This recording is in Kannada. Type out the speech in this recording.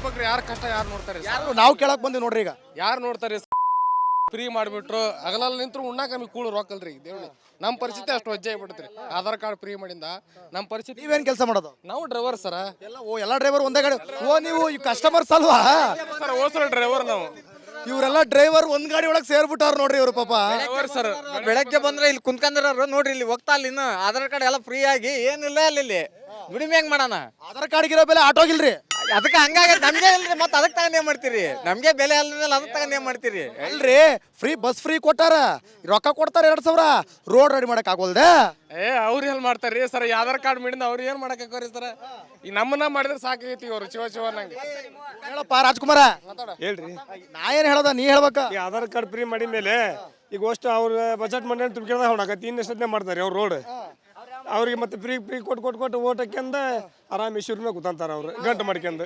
ಅಧ್ಯಾಪಕರು ಯಾರ ಕಷ್ಟ ಯಾರು ನೋಡ್ತಾರೆ ನಾವು ಕೇಳಕ್ ಬಂದಿವಿ ನೋಡ್ರಿ ಈಗ. ಯಾರು ನೋಡ್ತಾರೆ ಫ್ರೀ ಮಾಡಿಬಿಟ್ರು ಹಗಲಲ್ಲಿ ನಿಂತ್ರು ಉಣ್ಣಾಕ ನಮಗೆ ಕೂಳು ರೊಕ್ಕಲ್ರಿ ದೇವ್ರಿ. ನಮ್ಮ ಪರಿಸ್ಥಿತಿ ಅಷ್ಟು ವಜ್ಜೆ ಆಗ್ಬಿಡ್ತ್ರಿ. ಆಧಾರ್ ಕಾರ್ಡ್ ಫ್ರೀ ಮಾಡಿಂದ ನಮ್ಮ ಪರಿಸ್ಥಿತಿ. ನೀವೇನ್ ಕೆಲಸ ಮಾಡೋದು? ನಾವು ಡ್ರೈವರ್ ಸರ. ಎಲ್ಲ ಡ್ರೈವರ್ ಒಂದೇ ಗಾಡಿ. ನೀವು ಈ ಕಸ್ಟಮರ್ಸ್ ಅಲ್ವಾ ಸರ್ ಓಸರ ಡ್ರೈವರ್ ನಾವು. ಇವರೆಲ್ಲ ಡ್ರೈವರ್ ಒಂದ್ ಗಾಡಿ ಒಳಗೆ ಸೇರ್ಬಿಟ್ಟಾರ ನೋಡ್ರಿ ಇವ್ರು ಪಾಪ. ಡ್ರೈವರ್ ಸರ್ ಬೆಳಗ್ಗೆ ಬಂದ್ರೆ ಇಲ್ಲಿ ಕುಂತ್ಕೊಂಡ್ರ ನೋಡ್ರಿ ಇಲ್ಲಿ ಹೋಗ್ತಾ ಅಲ್ಲಿ ಇನ್ನು ಆಧಾರ್ ಕಾರ್ಡ್ ಎಲ್ಲ ಫ್ರೀ ಆಗಿ ಏನಿಲ್ಲ ಅಲ್ಲಿ ದುಡಿಮೆ ಹೆಂಗ್ ಮಾಡೋಣ? ಆಧಾರ್ ಕಾರ್ಡ್ಗಿರೋ ಬೆಲೆ ಆಟೋಗಿಲ್ರಿ. ಅದಕ್ಕೆ ಹಂಗಾಗಿ ನಮ್ಗೆ ಇಲ್ರಿ ಮತ್ತೆ ಅದಕ್ಕೆ ತಗೊಂಡ್ ಏನ್ ಮಾಡ್ತೀರಿ? ನಮ್ಗೆ ಬೆಲೆ ಅಲ್ಲ ಅದಕ್ಕೆ ತಗೊಂಡ್ ಏನ್ ಮಾಡ್ತೀರಿ? ಅಲ್ರಿ ಫ್ರೀ ಬಸ್ ಫ್ರೀ ಕೊಟ್ಟಾರ, ರೊಕ್ಕ ಕೊಡ್ತಾರ 2,000, ರೋಡ್ ರೆಡಿ ಮಾಡಕ್ ಆಗೋಲ್ದೆ. ಅವ್ರು ಏನ್ ಮಾಡ್ತಾರ್ರಿ ಸರ್? ಆಧಾರ್ ಕಾರ್ಡ್ ಮಾಡಿಂದ ಅವ್ರು ಏನ್ ಮಾಡಕ್ ಹಾಕೋರಿ ಸರ್? ಈಗ ನಮ್ಮನ್ನ ಮಾಡಿದ್ರೆ ಸಾಕೈತಿ ಅವ್ರು ಶಿವ ನಂಗೆ. ಹೇಳಪ್ಪ ರಾಜ್ಕುಮಾರ. ಹೇಳ್ರಿ, ನಾ ಏನ್ ಹೇಳೋದ ನೀ ಹೇಳ್ಬೇಕ. ಈ ಆಧಾರ್ ಕಾರ್ಡ್ ಫ್ರೀ ಮಾಡಿದ ಮೇಲೆ ಈಗ ಅಷ್ಟು ಅವ್ರ ಬಜೆಟ್ ಮಂಡಳಿ ತುಂಬಿದ ಹೊಡಕತ್ತಿ ಇನ್ನೆಷ್ಟೇ ಮಾಡ್ತಾರೆ ಅವ್ರು ರೋಡ್. ಅವ್ರಿಗೆ ಮತ್ತೆ ಫ್ರೀ ಕೊಟ್ಟು ಓಟ್ ಹಾಕ್ಯಂದ ಆರಾಮ್ ಇಶ್ಯೂರ್ನ ಕೂತಂತಾರ ಅವ್ರು ಗಂಟು ಮಾಡ್ಕೊಂಡು.